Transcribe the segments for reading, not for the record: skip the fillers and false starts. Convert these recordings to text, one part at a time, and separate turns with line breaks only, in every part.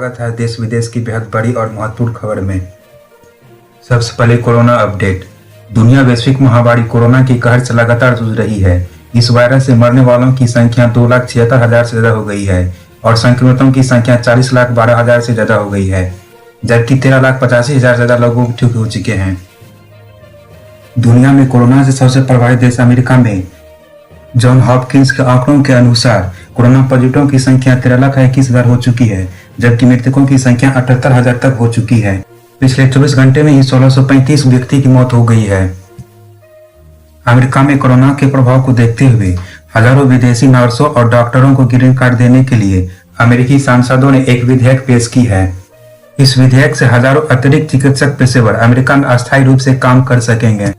स्वागत है देश विदेश की बेहद बड़ी और महत्वपूर्ण खबर में। सबसे पहले कोरोना अपडेट। दुनिया वैश्विक महामारी कोरोना की कहर से लगातार जूझ रही है। इस वायरस से मरने वालों की संख्या 2,76,000 से ज्यादा हो गई है और संक्रमितों की संख्या 40,12,000 से ज्यादा हो गई है, जबकि 13,85,000 से ज्यादा लोग ठीक हो चुके हैं। दुनिया में कोरोना से सबसे प्रभावित देश अमेरिका में जॉन हॉपकिंस के आंकड़ों के अनुसार कोरोना पॉजिटिवों की संख्या 13,21,000 हो चुकी है, जबकि मृतकों की संख्या 78,000 तक हो चुकी है। पिछले 24 घंटे में ही 1,635 व्यक्ति की मौत हो गई है। अमेरिका में कोरोना के प्रभाव को देखते हुए हजारों विदेशी नर्सों और डॉक्टरों को ग्रीन कार्ड देने के लिए अमेरिकी सांसदों ने एक विधेयक पेश की है। इस विधेयक से हजारों अतिरिक्त चिकित्सक पेशेवर अमेरिका में अस्थायी रूप से काम कर सकेंगे।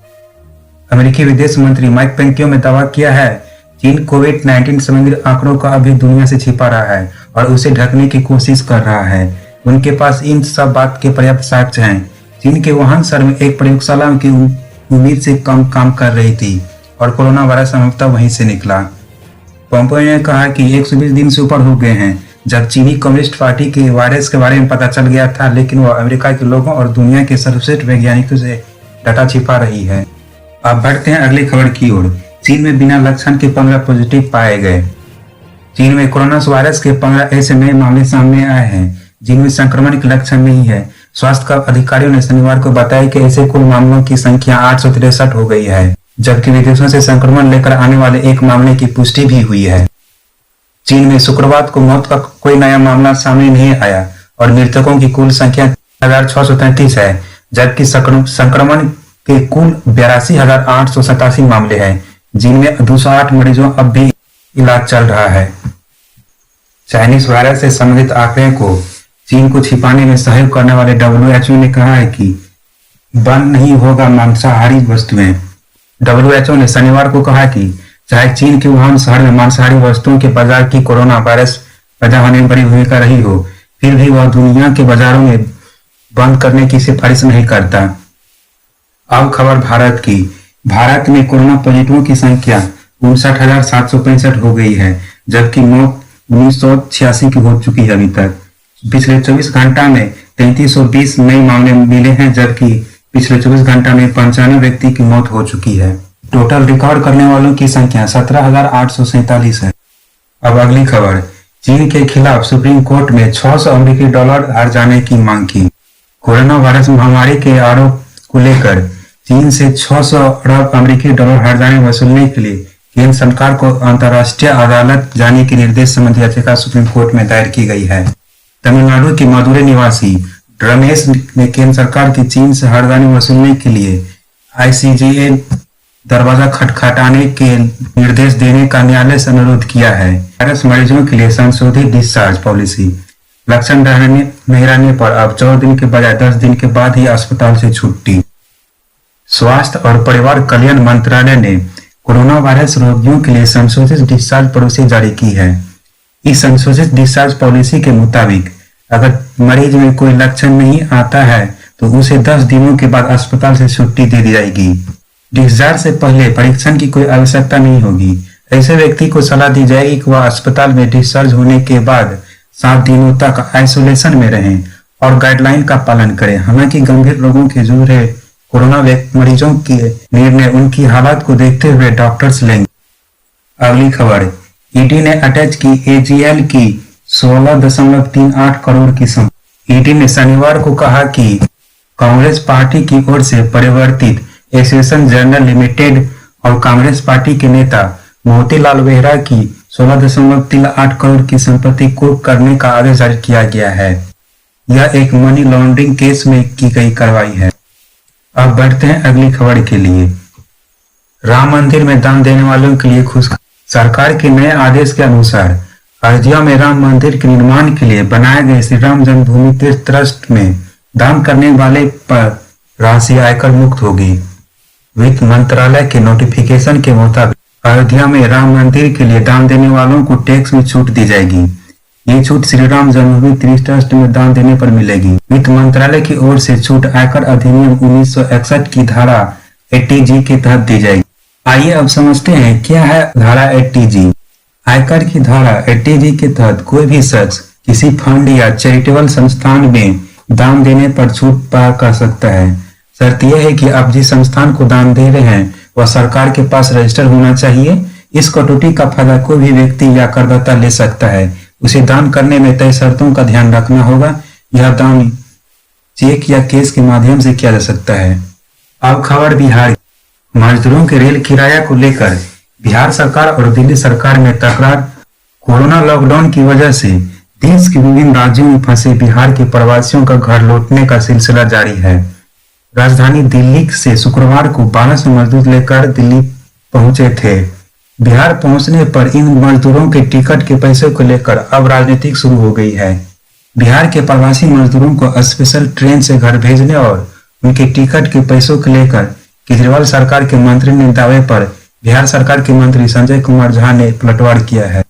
अमेरिकी विदेश मंत्री माइक पेंटियो ने दावा किया है चीन कोविड-19 संबंधी आंकड़ों को अभी दुनिया से छिपा रहा है और उसे ढकने की कोशिश कर रहा है। उनके पास इन सब बात के पर्याप्त साक्ष्य हैं। चीन के वुहान शहर में एक प्रयोगशाला की उम्मीद से कम काम कर रही थी और कोरोना वायरस संभवतः वहीं से निकला। पोम्पियो ने कहा कि 120 दिन से ऊपर हो गए हैं जब चीनी कम्युनिस्ट पार्टी के वायरस के बारे में पता चल गया था, लेकिन वह अमेरिका के लोगों और दुनिया के सर्वश्रेष्ठ वैज्ञानिकों से डाटा छिपा रही है। अब बढ़ते हैं अगली खबर की ओर। चीन में बिना लक्षण के 15 पॉजिटिव पाए गए। चीन में कोरोना वायरस के 15 ऐसे नए मामले सामने आए हैं जिनमें संक्रमण के लक्षण नहीं है। स्वास्थ्य अधिकारियों ने शनिवार को बताया कि ऐसे कुल मामलों की संख्या 863 हो गई है, जबकि विदेशों से संक्रमण लेकर आने वाले एक मामले की पुष्टि भी हुई है। चीन में शुक्रवार को मौत का कोई नया मामला सामने नहीं आया और मृतकों की कुल संख्या 1,633 है, जबकि संक्रमण के कुल 82,887 मामले हैं, जिनमें 208 मरीजों अब भी इलाज चल रहा है। चाइनीज वायरस से संबंधित आंकड़े को चीन को छिपाने में सहयोग करने वाले WHO ने कहा है कि बंद नहीं होगा मांसाहारी वस्तुएं। WHO ने शनिवार को कहा कि चाहे चीन के वुहान शहर में मांसाहारी वस्तुओं के बाजार की कोरोना वायरस पैदा होने में बड़ी भूमिका रही हो, फिर भी वह दुनिया के बाजारों में बंद करने की सिफारिश नहीं करता। अब खबर भारत की। भारत में कोरोना पॉजिटिवों की संख्या 59,765 हो गई है, जबकि मौत 1986 की हो चुकी है अभी तक। पिछले 24 घंटा में 3320 नए मामले मिले हैं, जबकि पिछले 24 घंटा में 95 व्यक्ति की मौत हो चुकी है। टोटल रिकॉर्ड करने वालों की संख्या 17,847 है। अब अगली खबर। चीन के खिलाफ सुप्रीम कोर्ट में $600 अमेरिकी हर जाने की मांग की। कोरोना वायरस महामारी के आरोप को लेकर चीन से 600 अरब अमेरिकी डॉलर हर जाने वसूलने के लिए केंद्र सरकार को अंतर्राष्ट्रीय अदालत जाने के निर्देश संबंधी याचिका सुप्रीम कोर्ट में दायर की गई है। तमिलनाडु के मदुरै निवासी रमेश ने केंद्र सरकार की चीन से हर जाने वसूलने के लिए ICJ दरवाजा खटखटाने के निर्देश देने का न्यायालय से अनुरोध किया है। वायरस मरीजों के लिए संशोधित डिस्चार्ज पॉलिसी। लक्षण नहीं रहने पर अब 14 दिन के बजाय 10 दिन के बाद ही अस्पताल से छुट्टी। स्वास्थ्य और परिवार कल्याण मंत्रालय ने कोरोना वायरस रोगियों के लिए संशोधित डिस्चार्ज पॉलिसी जारी की है। इस संशोधित डिस्चार्ज पॉलिसी के मुताबिक अगर मरीज में कोई लक्षण नहीं आता है तो उसे 10 दिनों के बाद अस्पताल से छुट्टी दे दी जाएगी। डिस्चार्ज से पहले परीक्षण की कोई आवश्यकता नहीं होगी। ऐसे व्यक्ति को सलाह दी जाएगी कि वह अस्पताल में डिस्चार्ज होने के बाद 7 दिनों तक आइसोलेशन में रहें और गाइडलाइन का पालन करें। हालांकि गंभीर रोगों के जूझ रहे कोरोना मरीजों के निर्णय उनकी हालत को देखते हुए डॉक्टर्स लेंगे। अगली खबर। ईडी ने अटैच की AGL की 16.38 करोड़ की संपत्ति। ईडी ने शनिवार को कहा कि कांग्रेस पार्टी की ओर से परिवर्तित एसोसिएशन जनरल लिमिटेड और कांग्रेस पार्टी के नेता मोतीलाल वोहरा की 16.38 करोड़ की संपत्ति कुर्क करने का आदेश जारी किया गया है। यह एक मनी लॉन्ड्रिंग केस में की गई कार्रवाई है। अब बढ़ते हैं अगली खबर के लिए। राम मंदिर में दान देने वालों के लिए खुशखबरी। सरकार के नए आदेश के अनुसार अयोध्या में राम मंदिर के निर्माण के लिए बनाए गए श्री राम जन्मभूमि तीर्थ ट्रस्ट में दान करने वाले पर राशि आयकर मुक्त होगी। वित्त मंत्रालय के नोटिफिकेशन के मुताबिक अयोध्या में राम मंदिर के लिए दान देने वालों को टैक्स में छूट दी जाएगी। ये छूट श्री राम जन्मभूमि तीर्थ ट्रस्ट में दान देने पर मिलेगी। वित्त मंत्रालय की ओर से छूट आयकर अधिनियम 1961 की धारा 80G के तहत दी जाएगी। आइए अब समझते हैं क्या है धारा 80G। आयकर की धारा 80G के तहत कोई भी शख्स किसी फंड या चैरिटेबल संस्थान में दान देने पर छूट पा कर सकता है। शर्त यह है कि आप जिस संस्थान को दान दे रहे हैं वह सरकार के पास रजिस्टर होना चाहिए। इस कटौती का फायदा कोई भी व्यक्ति या करदाता ले सकता है। उसे दान करने में तय शर्तों का ध्यान रखना होगा। यह दान चेक या कैश के माध्यम से किया जा सकता है। अब खबर बिहार की। मजदूरों के रेल किराया को लेकर बिहार सरकार और दिल्ली सरकार में तकरार। कोरोना लॉकडाउन की वजह से देश के विभिन्न राज्यों में फंसे बिहार के प्रवासियों का घर लौटने का सिलसिला जारी है। राजधानी दिल्ली से शुक्रवार को 1200 मजदूर लेकर दिल्ली पहुंचे थे। बिहार पहुंचने पर इन मजदूरों के टिकट के पैसे को लेकर अब राजनीति शुरू हो गई है। बिहार के प्रवासी मजदूरों को स्पेशल ट्रेन से घर भेजने और उनके टिकट के पैसों को लेकर केजरीवाल सरकार के मंत्री ने दावे पर बिहार सरकार के मंत्री संजय कुमार झा ने पलटवार किया है।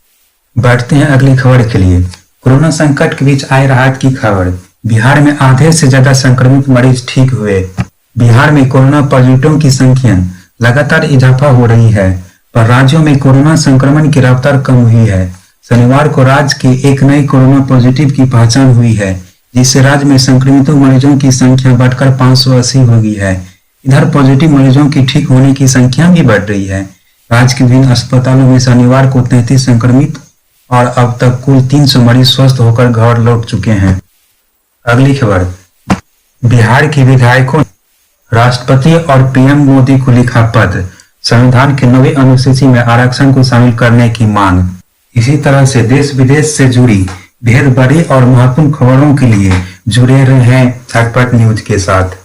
बढ़ते हैं अगली खबर के लिए। कोरोना संकट के बीच आए राहत की खबर। बिहार में आधे से ज्यादा संक्रमित मरीज ठीक हुए। बिहार में कोरोना पॉजिटिवों की संख्या लगातार इजाफा हो रही है, पर राज्यों में कोरोना संक्रमण की रफ्तार कम हुई है। शनिवार को राज्य के एक नए कोरोना पॉजिटिव की पहचान हुई है, जिससे राज्य में संक्रमितों मरीजों की संख्या बढ़कर 580 हो गई है। इधर पॉजिटिव मरीजों की ठीक होने की संख्या भी बढ़ रही है। राज्य के विभिन्न अस्पतालों में शनिवार को 33 संक्रमित और अब तक कुल 300 मरीज स्वस्थ होकर घर लौट चुके हैं। अगली खबर। बिहार के विधायकों ने राष्ट्रपति और पीएम मोदी को लिखा पत्र। संविधान के 9वें अनुसूची में आरक्षण को शामिल करने की मांग। इसी तरह से देश विदेश से जुड़ी बेहद बड़ी और महत्वपूर्ण खबरों के लिए जुड़े रहें झटपट न्यूज के साथ।